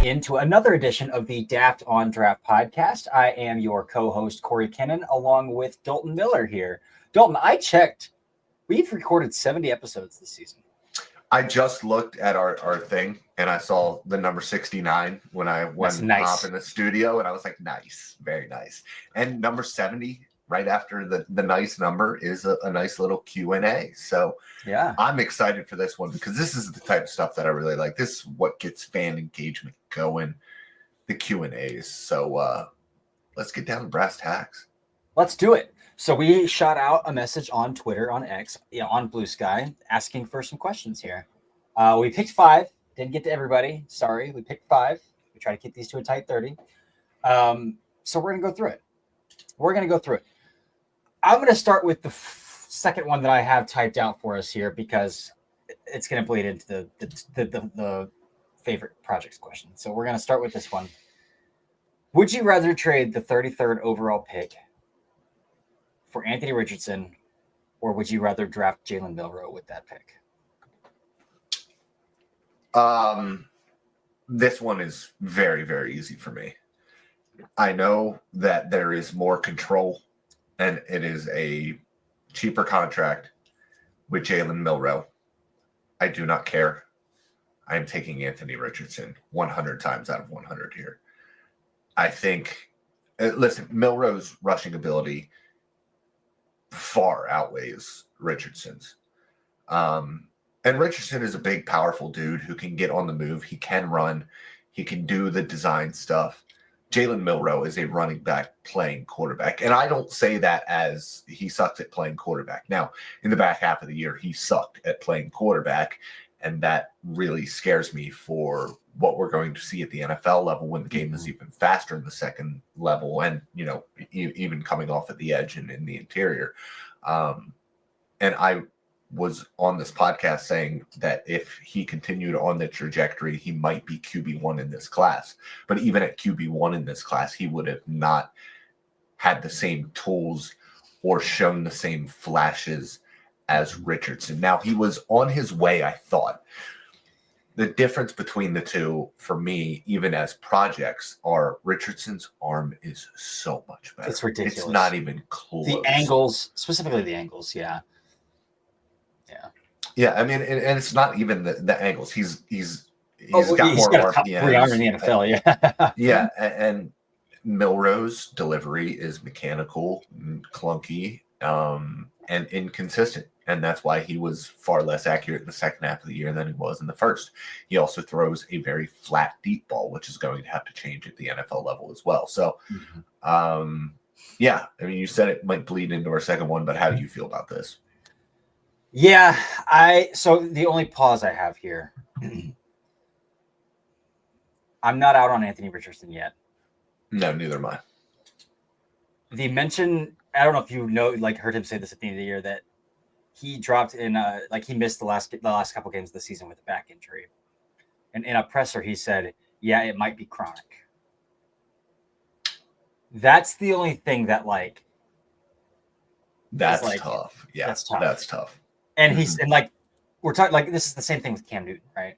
into another edition of the Daft on Draft podcast. I am your co-host, Corey Kennan, along with Dalton Miller here. Dalton, I checked. We've recorded 70 episodes this season. I just looked at our thing, and I saw the number 69 when I went up in the studio, and I was like, nice, very nice. And number 70, right after the nice number, is a nice little Q&A. So yeah, I'm excited for this one because this is the type of stuff that I really like. This is what gets fan engagement going, the Q&As. So let's get down to brass tacks. Let's do it. So we shot out a message on Twitter, on X, on Blue Sky, asking for some questions here. We picked 5. Didn't get to everybody. Sorry. We picked 5. We try to keep these to a tight 30. So we're going to go through it. I'm going to start with the second one that I have typed out for us here because it's going to bleed into the favorite projects question. So we're going to start with this one. Would you rather trade the 33rd overall pick for Anthony Richardson, or would you rather draft Jalen Milroe with that pick? This one is very, very easy for me. I know that there is more control, and it is a cheaper contract with Jalen Milroe. I do not care. I am taking Anthony Richardson 100 times out of 100 here. I think, listen, Milroe's rushing ability far outweighs Richardson's. And Richardson is a big, powerful dude who can get on the move. He can run. He can do the design stuff. Jalen Milroe is a running back playing quarterback. And I don't say that as he sucks at playing quarterback. Now, in the back half of the year, he sucked at playing quarterback. And that really scares me for what we're going to see at the NFL level when the game is even faster in the second level and, even coming off at the edge and in the interior. And I was on this podcast saying that if he continued on the trajectory, he might be QB1 in this class. But even at QB1 in this class, he would have not had the same tools or shown the same flashes as Richardson. Now, he was on his way, I thought. The difference between the two, for me, even as projects, are Richardson's arm is so much better. It's ridiculous. It's not even close. The angles, specifically the angles, yeah. Yeah, I mean, and it's not even the angles. He's got more RPMs in the NFL, yeah. Yeah, and Milroe's delivery is mechanical, clunky, and inconsistent. And that's why he was far less accurate in the second half of the year than he was in the first. He also throws a very flat, deep ball, which is going to have to change at the NFL level as well. So, yeah, I mean, you said it might bleed into our second one, but how do you feel about this? Yeah, so the only pause I have here, I'm not out on Anthony Richardson yet. No, neither am I. The mention, I don't know if you heard him say this at the end of the year, that he dropped in, he missed the last couple games of the season with a back injury. And in a presser, he said, yeah, it might be chronic. That's the only thing that, that's tough. Yeah, that's tough. And we're talking, this is the same thing with Cam Newton, right?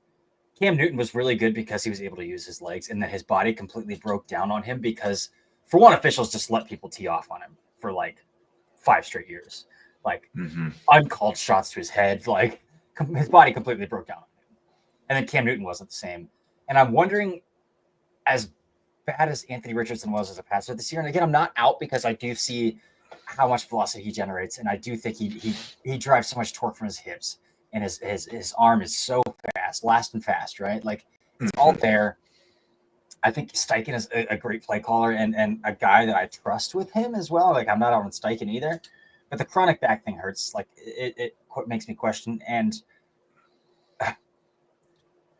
Cam Newton was really good because he was able to use his legs, and then his body completely broke down on him because, for one, officials just let people tee off on him for 5 straight years. Uncalled shots to his head, his body completely broke down. And then Cam Newton wasn't the same. And I'm wondering, as bad as Anthony Richardson was as a passer this year, and again, I'm not out because I do see how much velocity he generates, and I do think he drives so much torque from his hips, and his arm is so fast, last and fast, right? It's all there. I think Steichen is a great play caller and a guy that I trust with him as well. I'm not out on Steichen either. But the chronic back thing hurts. It makes me question. And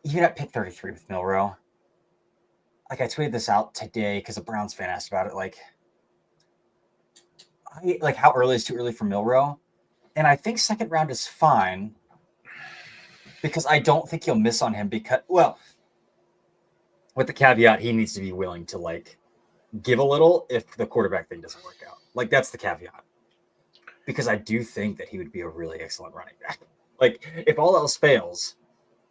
even at pick 33 with Milroe, I tweeted this out today because a Browns fan asked about it. How early is too early for Milroe? And I think second round is fine because I don't think he'll miss on him with the caveat, he needs to be willing to give a little if the quarterback thing doesn't work out. That's the caveat. Because I do think that he would be a really excellent running back. If all else fails,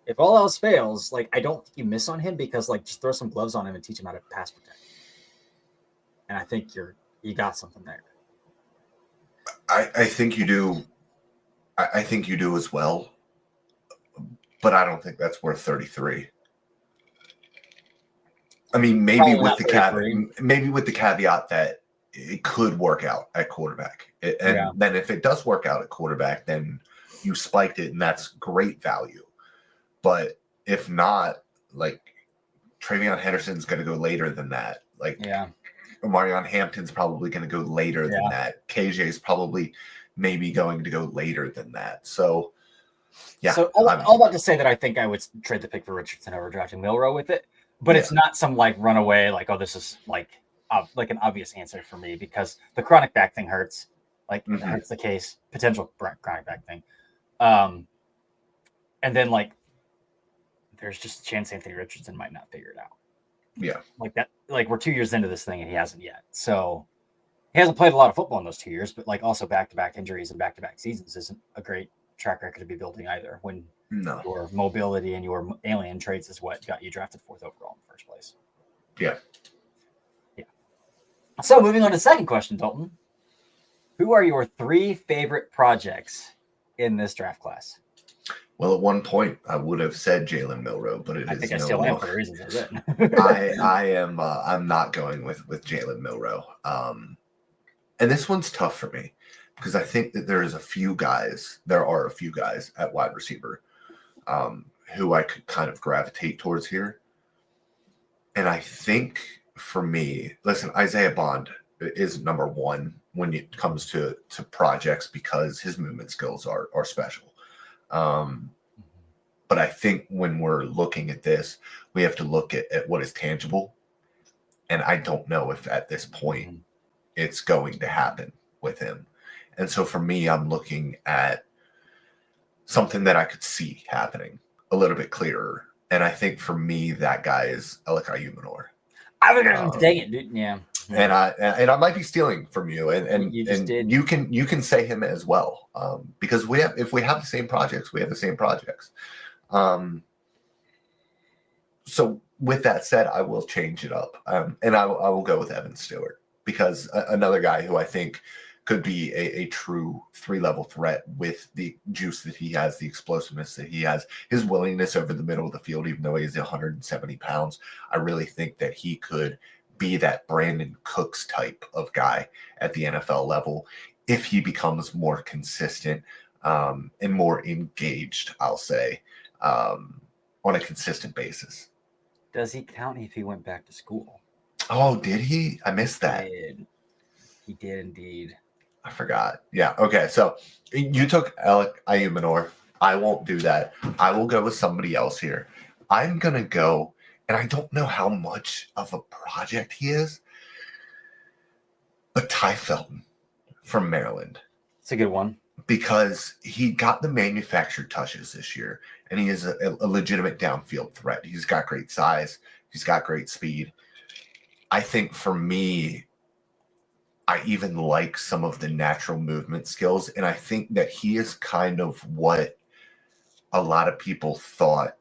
If all else fails, like I don't think you miss on him because like just throw some gloves on him and teach him how to pass protect. And I think you got something there. I think you do. I think you do as well, but I don't think that's worth 33. I mean, maybe with the caveat that it could work out at quarterback, and then if it does work out at quarterback, then you spiked it, and that's great value. But if not, like Travion Henderson's going to go later than that. Like, Marion Hampton's probably going to go later than that. KJ's probably maybe going to go later than that. So, yeah. So all about to say that I think I would trade the pick for Richardson over drafting Milroe with it, but it's not some like runaway, like, oh, this is like an obvious answer for me because the chronic back thing hurts. Like, it hurts the case, potential chronic back thing. And then, like, there's just a chance Anthony Richardson might not figure it out. Yeah. Like that, like we're 2 years into this thing and he hasn't yet. So he hasn't played a lot of football in those 2 years, but like also back-to-back injuries and back-to-back seasons isn't a great track record to be building either when your mobility and your alien traits is what got you drafted 4th overall in the first place. Yeah. So moving on to the second question, Dalton. Who are your 3 favorite projects in this draft class? Well, at one point I would have said Jalen Milroe, but I think I still am for the reasons I said. I am. I'm not going with Jalen Milroe. And this one's tough for me because I think that there are a few guys at wide receiver who I could kind of gravitate towards here. And I think for me, listen, Isaiah Bond is number one when it comes to projects because his movement skills are special. But I think when we're looking at this, we have to look at what is tangible. And I don't know if at this point it's going to happen with him. And so for me, I'm looking at something that I could see happening a little bit clearer. And I think for me, that guy is Alec Ayumanor. I was going to dang it, dude. Yeah. And I might be stealing from you, and did. you can say him as well, because if we have the same projects, we have the same projects. So with that said, I will change it up, and I will go with Evan Stewart because another guy who I think could be a true 3-level threat with the juice that he has, the explosiveness that he has, his willingness over the middle of the field, even though he's 170 pounds. I really think that he could be that Brandon Cooks type of guy at the NFL level if he becomes more consistent and more engaged, I'll say, on a consistent basis. Does he count if he went back to school? Oh, did he? I missed that. He did indeed. I forgot. Yeah. Okay. So you took Alec Ayumanor. I won't do that. I will go with somebody else here. I'm going to go, and I don't know how much of a project he is, but Ty Felton from Maryland. It's a good one. Because he got the manufactured touches this year, and he is a legitimate downfield threat. He's got great size. He's got great speed. I think for me, I even like some of the natural movement skills, and I think that he is kind of what a lot of people thought.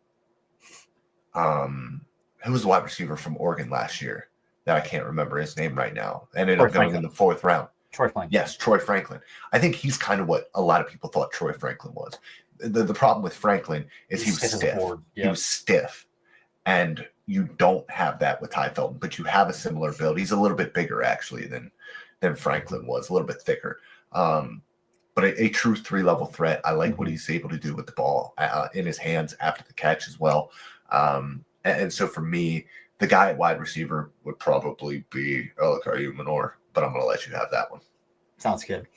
Who was the wide receiver from Oregon last year that I can't remember his name right now? Ended up going in the 4th round. Troy Franklin. Yes, Troy Franklin. I think he's kind of what a lot of people thought Troy Franklin was. The problem with Franklin is he was stiff. Yep. He was stiff. And you don't have that with Ty Felton, but you have a similar build. He's a little bit bigger, actually, than Franklin was, a little bit thicker. But a true 3-level threat. I like what he's able to do with the ball in his hands after the catch as well. And so for me, the guy at wide receiver would probably be Alec Ayumanor, but I'm going to let you have that one. Sounds good.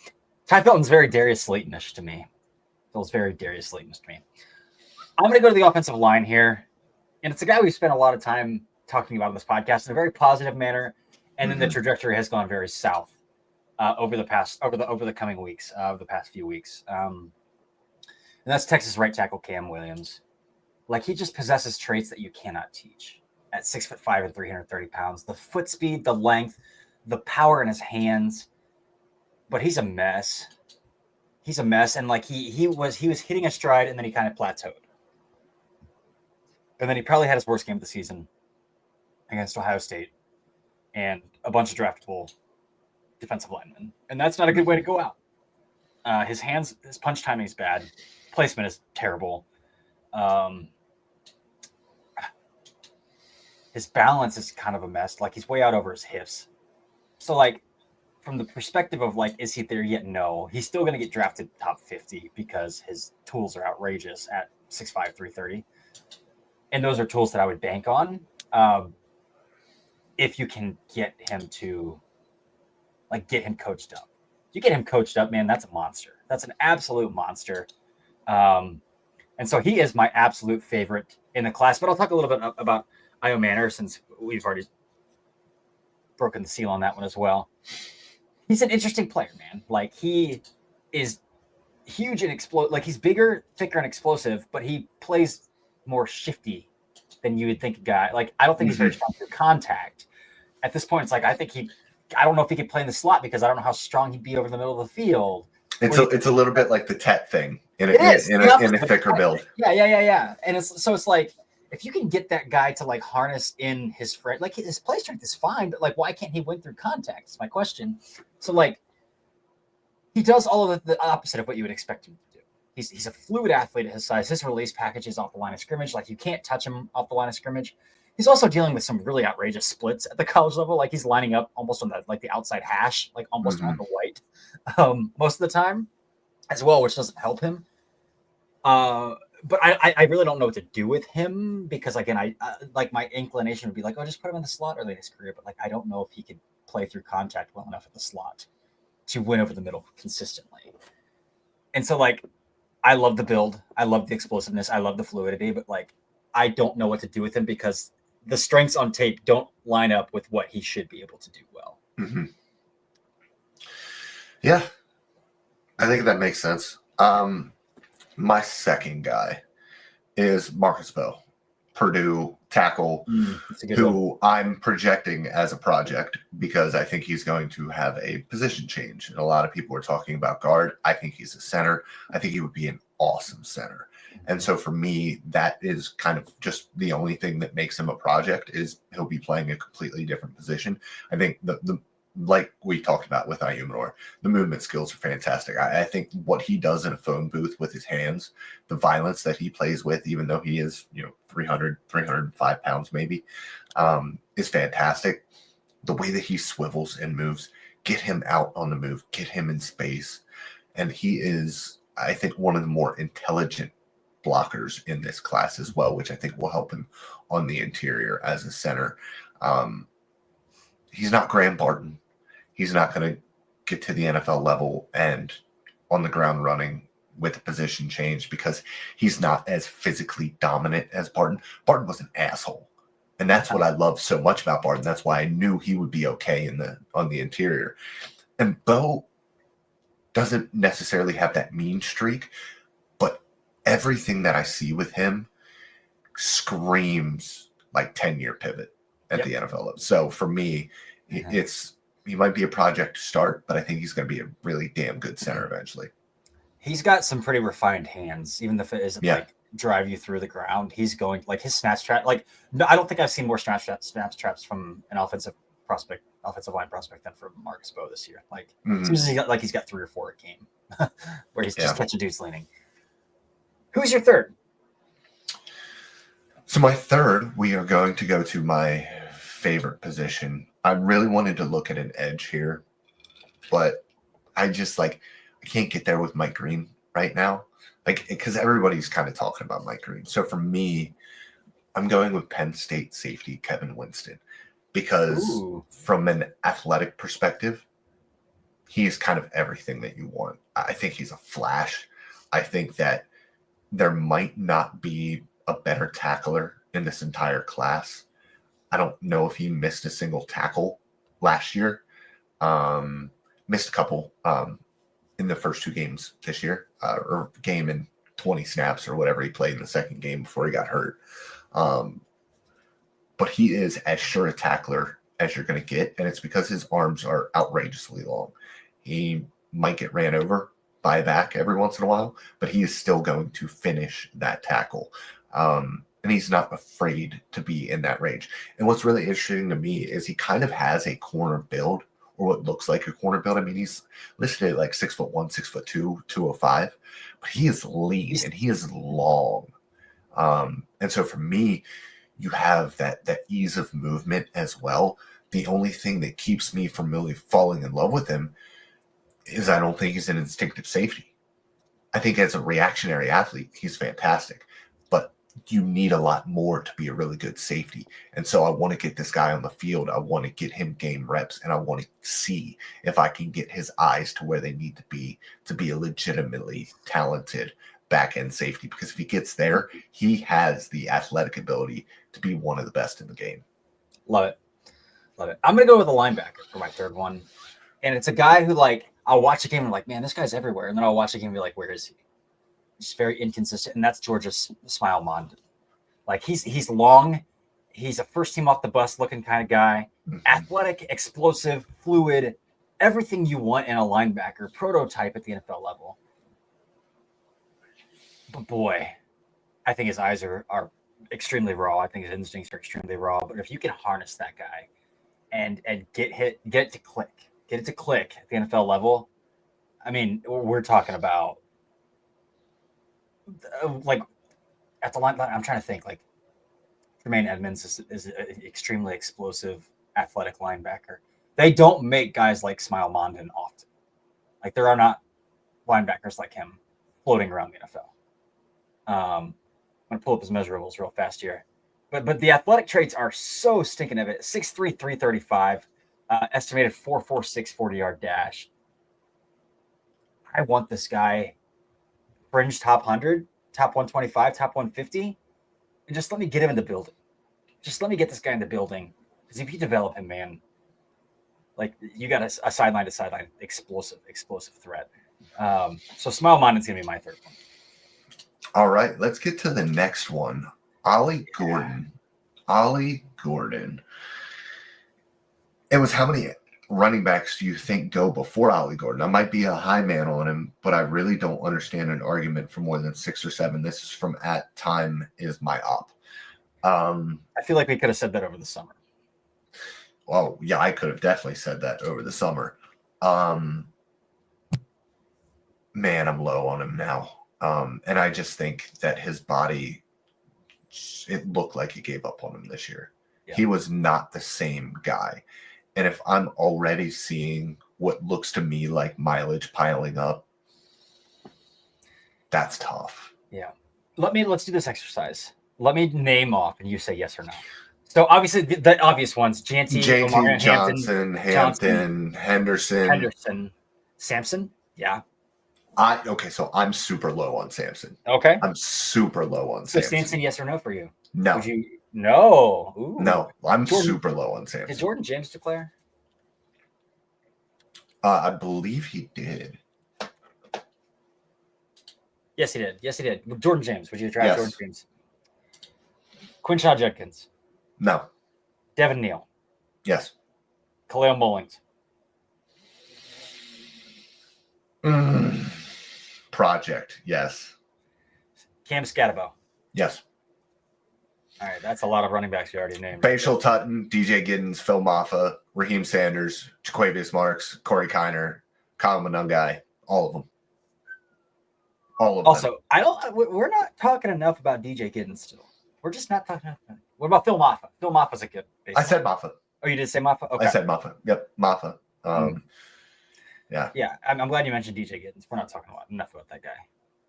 Ty Felton's very Darius Slayton-ish to me. Feels very Darius Slayton-ish to me. I'm going to go to the offensive line here. And it's a guy we've spent a lot of time talking about on this podcast in a very positive manner. And then the trajectory has gone very south over the past few weeks. And that's Texas right tackle Cam Williams. Like, he just possesses traits that you cannot teach at 6'5" and 330 pounds. The foot speed, the length, the power in his hands. But he's a mess. He's a mess. And like he was hitting a stride and then he kind of plateaued. And then he probably had his worst game of the season against Ohio State and a bunch of draftable defensive linemen. And that's not a good way to go out. His punch timing is bad. Placement is terrible. His balance is kind of a mess. Like, he's way out over his hips. So, like, from the perspective of, like, is he there yet? No. He's still going to get drafted top 50 because his tools are outrageous at 6'5", 330. And those are tools that I would bank on. If you can get him to, like, get him coached up. You get him coached up, man, that's a monster. That's an absolute monster. And so he is my absolute favorite in the class. But I'll talk a little bit about Io Manor, since we've already broken the seal on that one as well. He's an interesting player, man. Like, he is huge and like, he's bigger, thicker, and explosive, but he plays more shifty than you would think a guy. Like, I don't think he's very strong through contact. At this point, it's like, I don't know if he could play in the slot because I don't know how strong he'd be over the middle of the field. It's a little bit like the Tet thing in a thicker build. Yeah. And it's like, if you can get that guy to, like, harness in his friend, like, his play strength is fine, but, like, why can't he win through contact? Is my question. So, like, he does all of the opposite of what you would expect him to do. He's a fluid athlete at his size. His release package is off the line of scrimmage. Like, you can't touch him off the line of scrimmage. He's also dealing with some really outrageous splits at the college level. Like, he's lining up almost on the outside hash, like almost on the white, most of the time as well, which doesn't help him. But I really don't know what to do with him because, again, I like, my inclination would be like, oh, just put him in the slot early in his career. But, like, I don't know if he could play through contact well enough at the slot to win over the middle consistently. And so, like, I love the build. I love the explosiveness. I love the fluidity. But, like, I don't know what to do with him because the strengths on tape don't line up with what he should be able to do well. Mm-hmm. Yeah, I think that makes sense. My second guy is Marcus Bowe, Purdue tackle, who I'm projecting as a project because I think he's going to have a position change. And a lot of people are talking about guard. I think he's a center. I think he would be an awesome center. And so for me, that is kind of just the only thing that makes him a project is he'll be playing a completely different position. I think the like we talked about with Ayumanor, the movement skills are fantastic. I think what he does in a phone booth with his hands, the violence that he plays with, even though he is, 305 pounds maybe, is fantastic. The way that he swivels and moves, get him out on the move, get him in space. And he is, I think, one of the more intelligent blockers in this class as well, which I think will help him on the interior as a center. He's not Graham Barton. He's not going to get to the NFL level and on the ground running with a position change because he's not as physically dominant as Barton. Barton was an asshole. And that's what I love so much about Barton. That's why I knew he would be okay on the interior. And Bowe doesn't necessarily have that mean streak, but everything that I see with him screams like 10-year pivot at the NFL level. So for me, he might be a project to start, but I think he's going to be a really damn good center eventually. He's got some pretty refined hands, even if it isn't like drive you through the ground. He's going like his snatch trap. Like, no, I don't think I've seen more snatch traps from an offensive line prospect than from Marcus Bowe this year. Like, seems like he's got 3 or 4 a game where he's just catching dudes leaning. Who's your third? So my third, we are going to go to my favorite position. I really wanted to look at an edge here, but I can't get there with Mike Green right now. Like, because everybody's kind of talking about Mike Green. So for me, I'm going with Penn State safety Kevin Winston because from an athletic perspective, he's kind of everything that you want. I think he's a flash. I think that there might not be a better tackler in this entire class. I don't know if he missed a single tackle last year. Missed a couple in the first 2 games this year, or game in 20 snaps or whatever he played in the second game before he got hurt. But he is as sure a tackler as you're going to get, and it's because his arms are outrageously long. He might get ran over by a back every once in a while, but he is still going to finish that tackle. and he's not afraid to be in that range. And what's really interesting to me is he kind of has a corner build, or what looks like a corner build. I mean, he's listed at like 6'1", 6'2", 205, but he is lean and he is long. And so for me, you have that ease of movement as well. The only thing that keeps me from really falling in love with him is I don't think he's an instinctive safety. I think as a reactionary athlete, he's fantastic, but you need a lot more to be a really good safety. And so I want to get this guy on the field. I want to get him game reps, and I want to see if I can get his eyes to where they need to be a legitimately talented back-end safety, because if he gets there, he has the athletic ability to be one of the best in the game. Love it. Love it. I'm going to go with a linebacker for my third one. And it's a guy who, like, I'll watch a game and I'm like, man, this guy's everywhere. And then I'll watch a game and be like, where is he? He's very inconsistent. And that's Georgia's Smile Mondon. Like, he's long. He's a first team off the bus looking kind of guy. Mm-hmm. Athletic, explosive, fluid, everything you want in a linebacker, prototype at the NFL level. But boy, I think his eyes are extremely raw. I think his instincts are extremely raw. But if you can harness that guy and get it to click at the NFL level, I mean, we're talking about like at the line. I'm trying to think. Like Tremaine Edmonds is an extremely explosive, athletic linebacker. They don't make guys like Smile Mondon often. Like there are not linebackers like him floating around the NFL. I'm gonna pull up his measurables real fast here, but the athletic traits are so stinking of it. 6'3", 335, estimated 4.46 40-yard dash. I want this guy fringe top 100, top 125, top 150, and just let me get him in the building. Just let me get this guy in the building, because if you develop him, man, like you got a sideline to sideline explosive threat. So Smile Mondon's gonna be my third one. All right, let's get to the next one. Ollie Gordon. Ollie Gordon. It was how many running backs do you think go before Ollie Gordon? I might be a high man on him, but I really don't understand an argument for more than 6 or 7. This is from @TimeIsMyOp. I feel like we could have said that over the summer. Well, yeah, I could have definitely said that over the summer. Man, I'm low on him now. And I just think that his body, it looked like he gave up on him this year. Yeah. He was not the same guy. And if I'm already seeing what looks to me like mileage piling up, that's tough. Yeah. Let's do this exercise. Let me name off and you say yes or no. So obviously the obvious ones, JT, Johnson, Hampton, Henderson. Samson. Yeah. So I'm super low on Samson. Okay. I'm super low on Samson. So Samson, yes or no for you? No. No. Ooh. No, I'm super low on Samson. Did Jordan James declare? I believe he did. Yes, he did. Jordan James. Would you draft Jordan James? Quinshaw Judkins. No. Devin Neal. Yes. Khalil Mullings. Project. Yes. Cam Scatabo. Yes. All right, that's a lot of running backs you already named. Facial Tutton, DJ Giddens, Phil Maffa, Raheem Sanders, Jaquavius Marks, Corey Kiner, Kyle Monungai, all of them. Also, we're not talking enough about DJ Giddens still. We're just not talking enough. What about Phil Maffa? Phil Maffa's a good baseline. I said Maffa. Oh, you did say Maffa? Okay. I said Maffa. Yep, Maffa. Yeah. Yeah, I'm glad you mentioned DJ Giddens. We're not talking enough about that guy.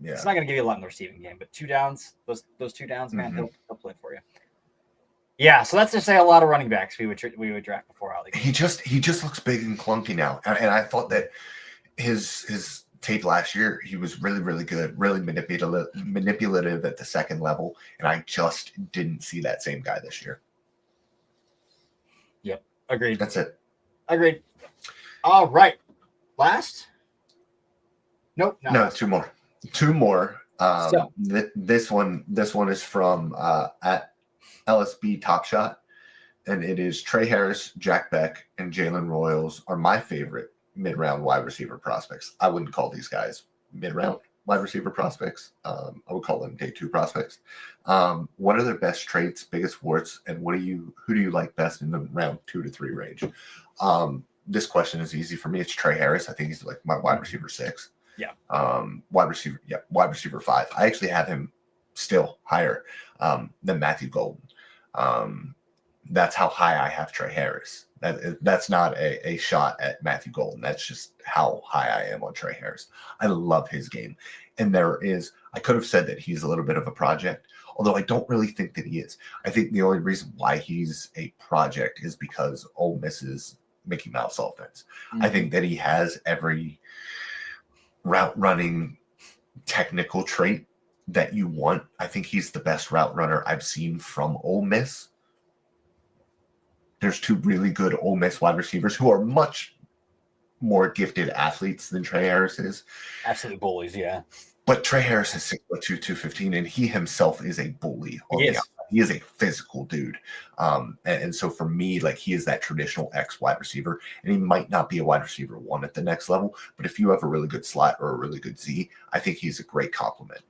Yeah. It's not going to give you a lot in the receiving game, but 2 downs, those 2 downs, man, he'll play for you. Yeah, so that's to say a lot of running backs we would draft before Ollie. He just looks big and clunky now, and I thought that his tape last year, he was really, really good, really manipulative at the second level, and I just didn't see that same guy this year. Yep, agreed. That's it. Agreed. All right, last? Nope. No, 2 more. 2 more. This one is from at LSB Top Shot, and it is Tre Harris, Jack Beck, and Jalen Royals are my favorite mid-round wide receiver prospects. I wouldn't call these guys mid-round wide receiver prospects. I would call them day 2 prospects. What are their best traits, biggest warts, and who do you like best in the round 2 to 3 range? This question is easy for me. It's Tre Harris. I think he's like my wide receiver 6. Yeah. Wide receiver 5. I actually have him still higher than Matthew Golden. That's how high I have Tre Harris. That's not a shot at Matthew Golden. That's just how high I am on Tre Harris. I love his game. And I could have said that he's a little bit of a project, although I don't really think that he is. I think the only reason why he's a project is because Ole Miss's Mickey Mouse offense. Mm-hmm. I think that he has every route running technical trait that you want. I think he's the best route runner I've seen from Ole Miss. There's 2 really good Ole Miss wide receivers who are much more gifted athletes than Tre Harris is. Absolutely bullies, yeah. But Tre Harris is 6'2", 215, and he himself is a bully. He is a physical dude. And so for me, like, he is that traditional X wide receiver, and he might not be a wide receiver 1 at the next level, but if you have a really good slot or a really good Z, I think he's a great compliment.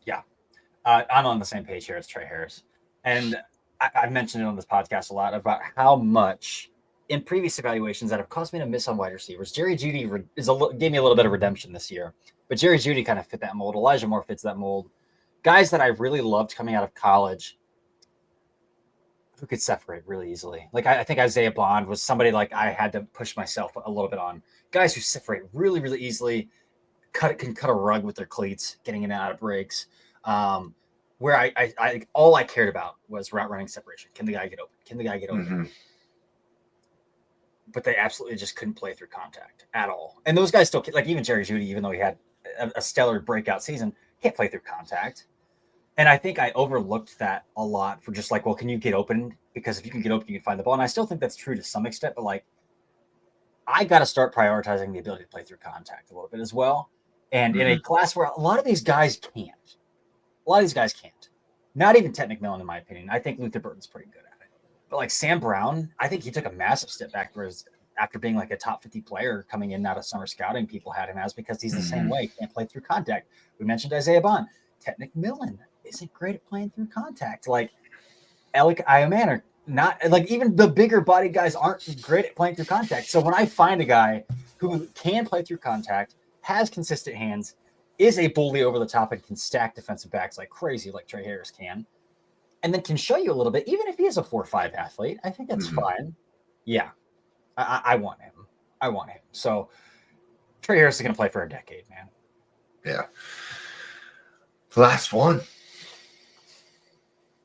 Yeah. I'm on the same page here as Tre Harris. And I've mentioned it on this podcast a lot about how much in previous evaluations that have caused me to miss on wide receivers. Jerry Jeudy gave me a little bit of redemption this year, but Jerry Jeudy kind of fit that mold. Elijah Moore fits that mold. Guys that I really loved coming out of college who could separate really easily. Like I think Isaiah Bond was somebody like I had to push myself a little bit on. Guys who separate really, really easily, can cut a rug with their cleats, getting in and out of breaks. Where I all I cared about was route running separation. Can the guy get open? Mm-hmm. But they absolutely just couldn't play through contact at all. And those guys still, like even Jerry Jeudy, even though he had a stellar breakout season, can't play through contact. And I think I overlooked that a lot for just like, well, can you get open? Because if you can get open, you can find the ball. And I still think that's true to some extent, but like, I got to start prioritizing the ability to play through contact a little bit as well. And in a class where a lot of these guys can't. Not even Ted McMillan, in my opinion. I think Luther Burton's pretty good at it. But like Sam Brown, I think he took a massive step back after being like a top 50 player coming in out of summer scouting, people had him as because he's the same way. Can't play through contact. We mentioned Isaiah Bond. Ted McMillan isn't great at playing through contact. Like Alec Ioman are not, like even the bigger body guys aren't great at playing through contact. So when I find a guy who can play through contact, has consistent hands, is a bully over the top, and can stack defensive backs like crazy, like Tre Harris can, and then can show you a little bit, even if he is a 4.5 athlete, I think that's fine. Yeah. I want him. So Tre Harris is going to play for a decade, man. Yeah. Last one.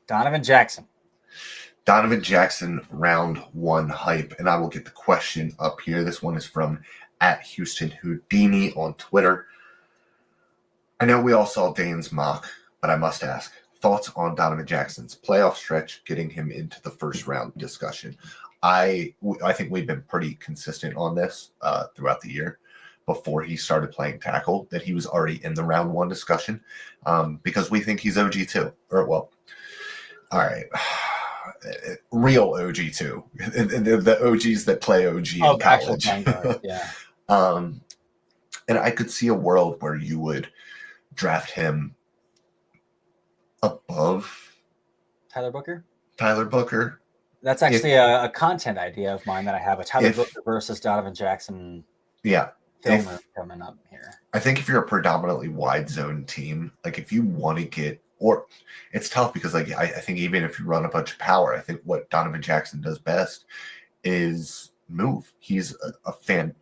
Donovan Jackson, round 1 hype. And I will get the question up here. This one is from @HoustonHoudini on Twitter. I know we all saw Dane's mock, but I must ask, thoughts on Donovan Jackson's playoff stretch, getting him into the first round discussion? I think we've been pretty consistent on this throughout the year. Before he started playing tackle, that he was already in the round 1 discussion because we think he's OG2. Or, well, all right, real OG2. The OGs that play OG in college. Yeah. And I could see a world where you would draft him above Tyler Booker. That's actually a content idea of mine that I have, a Tyler Booker versus Donovan Jackson. Yeah. Coming up here. I think if you're a predominantly wide zone team, like if you want to get, or it's tough because like I think even if you run a bunch of power, I think what Donovan Jackson does best is move. He's a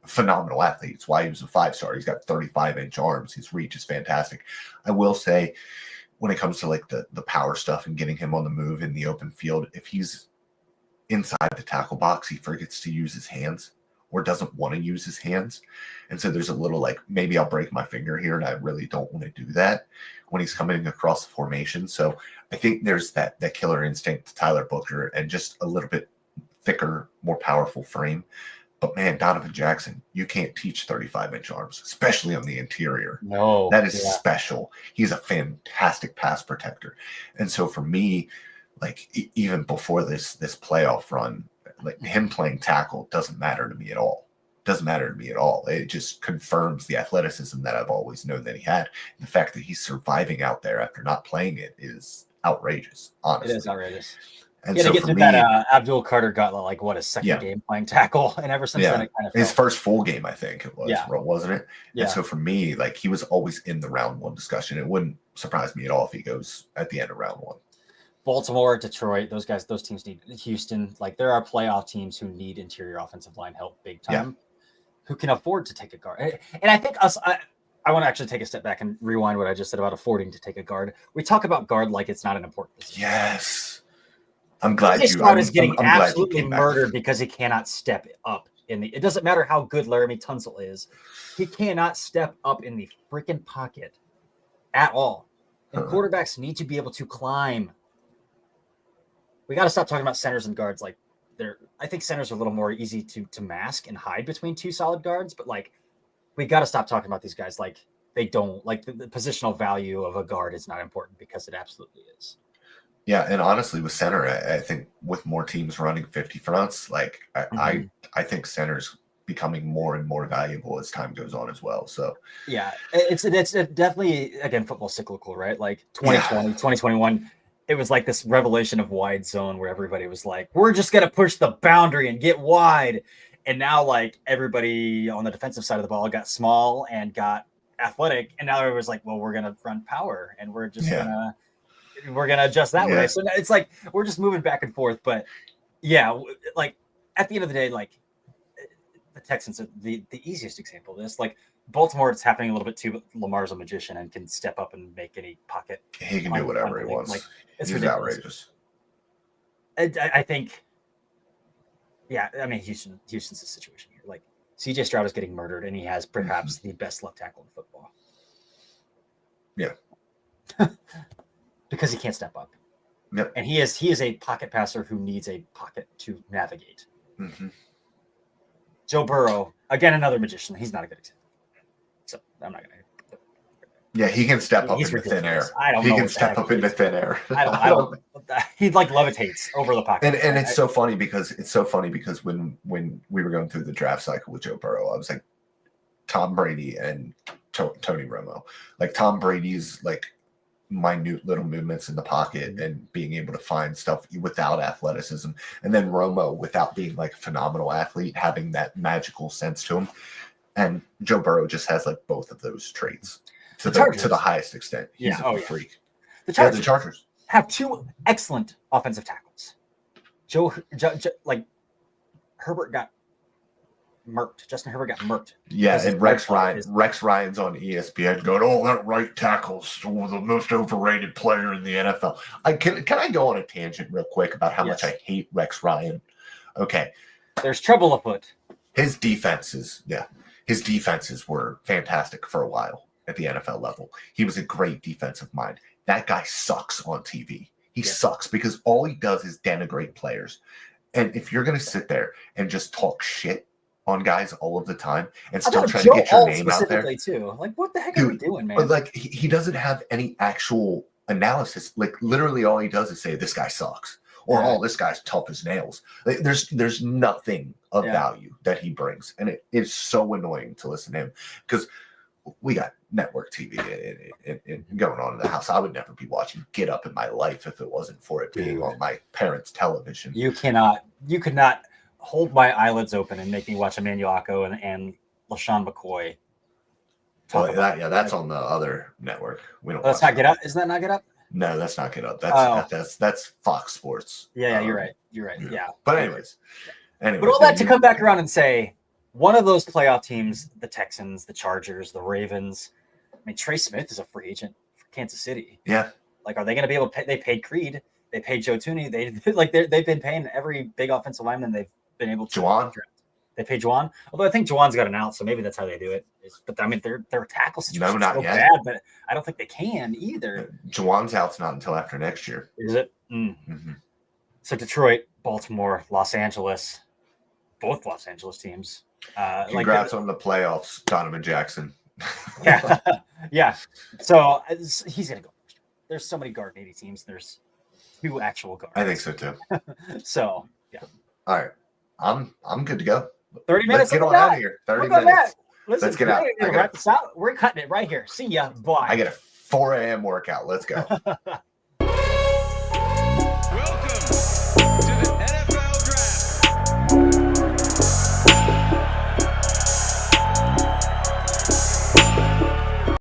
phenomenal athlete. It's why he was a 5-star. He's got 35-inch arms. His reach is fantastic. I will say, when it comes to like the power stuff and getting him on the move in the open field, if he's inside the tackle box, he forgets to use his hands or doesn't want to use his hands. And so there's a little like, maybe I'll break my finger here, and I really don't want to do that when he's coming across the formation. So I think there's that killer instinct to Tyler Booker and just a little bit thicker, more powerful frame. But man, Donovan Jackson, you can't teach 35-inch arms, especially on the interior. No. That is special. He's a fantastic pass protector. And so for me, like even before this playoff run, like him playing tackle doesn't matter to me at all. doesn't matter to me at all. It just confirms the athleticism that I've always known that he had. The fact that he's surviving out there after not playing it is outrageous, honestly. It is outrageous. And yeah, so to get for through me, that, Abdul Carter got like what, his second game playing tackle, and ever since then it kind of his first full game, I think it was, wasn't it? Yeah. And so for me, like, he was always in the round one discussion. It wouldn't surprise me at all if he goes at the end of round one. Baltimore, Detroit, those teams need Houston. Like, there are playoff teams who need interior offensive line help big time, who can afford to take a guard. And I think I want to actually take a step back and rewind what I just said about affording to take a guard. We talk about guard like it's not an important position. Yes. I'm glad Stroud is getting absolutely murdered because he cannot step up it doesn't matter how good Laramie Tunsil is. He cannot step up in the freaking pocket at all. And quarterbacks need to be able to climb. We got to stop talking about centers and guards. Like, I think centers are a little more easy to mask and hide between two solid guards, but like, we got to stop talking about these guys like they don't, like, the positional value of a guard is not important, because it absolutely is. Yeah, and honestly, with center, I think with more teams running 50 fronts, like, I think center's becoming more and more valuable as time goes on as well. So yeah, it's definitely, again, football cyclical, right? Like 2020, 2021. It was like this revelation of wide zone where everybody was like, we're just going to push the boundary and get wide. And now, like, everybody on the defensive side of the ball got small and got athletic. And now everyone's like, well, we're going to run power, and we're just we're going to adjust that way. So it's like, we're just moving back and forth. But yeah, like, at the end of the day, like, the Texans are the easiest example of this. Like, Baltimore, it's happening a little bit too, but Lamar's a magician and can step up and make any pocket. He can do whatever he wants. Like, it's He's outrageous. I think, I mean, Houston's the situation here. Like, CJ Stroud is getting murdered, and he has perhaps the best left tackle in football. Yeah. Because he can't step up. Yep. And he is a pocket passer who needs a pocket to navigate. Joe Burrow, again, another magician. He's not a good example. So I'm not going to. Yeah, he can step up into thin air. He can step up into thin air. I don't. He like levitates over the pocket. And it's so funny because when we were going through the draft cycle with Joe Burrow, I was like, Tom Brady and Tony Romo. Like, Tom Brady's like minute little movements in the pocket and being able to find stuff without athleticism, and then Romo without being like a phenomenal athlete, having that magical sense to him. And Joe Burrow just has like both of those traits to the highest extent. He's a freak. The Chargers have two excellent offensive tackles. Like, Herbert got murked. Justin Herbert got murked. Yeah, and Rex Ryan's on ESPN going, "Oh, that right tackle's the most overrated player in the NFL." Can I go on a tangent real quick about how much I hate Rex Ryan? Okay. There's trouble afoot. His defenses were fantastic for a while at the NFL level. He was a great defensive mind. That guy sucks on TV. He sucks because all he does is denigrate players. And if you're going to sit there and just talk shit on guys all of the time and still try to get your name out there too. Like, what the heck are we doing, man? But like, he doesn't have any actual analysis. Like, literally all he does is say, this guy sucks, or oh, this guy's tough as nails. Like, there's nothing of value that he brings, and it is so annoying to listen to him because we got network TV going on in the house. I would never be watching Get Up in my life if it wasn't for it being on my parents' television. You could not hold my eyelids open and make me watch Emmanuel Ako and LaShawn McCoy. Well, that's on the other network. We don't. That's not Get Up. Isn't that not Get Up? No, that's not Get Up. That's Fox Sports. Yeah, you're right. Yeah. But anyways, but all that to come back around and say, one of those playoff teams, the Texans, the Chargers, the Ravens. I mean, Trey Smith is a free agent for Kansas City. Yeah. Like, are they going to be able to pay? They paid Creed. They paid Joe Tooney. They've been paying every big offensive lineman they've been able to. Juwan. They pay Juwan. Although I think Juwan's got an out, so maybe that's how they do it. But I mean, their tackle situation is so bad, but I don't think they can either. Juwan's out's not until after next year. Is it? So Detroit, Baltimore, Los Angeles, both Los Angeles teams. Congrats on the playoffs, Donovan Jackson. Yeah. So he's gonna go first. There's so many guard needy teams. There's 2 actual guards. I think so too. So yeah. All right, I'm good to go. 30 Let's minutes. get look on at out that. of here. 30 Look at minutes. that. Listen, Let's get out. We're wrap this out. We're cutting it right here. See ya. Bye. I get a 4 a.m. workout. Let's go.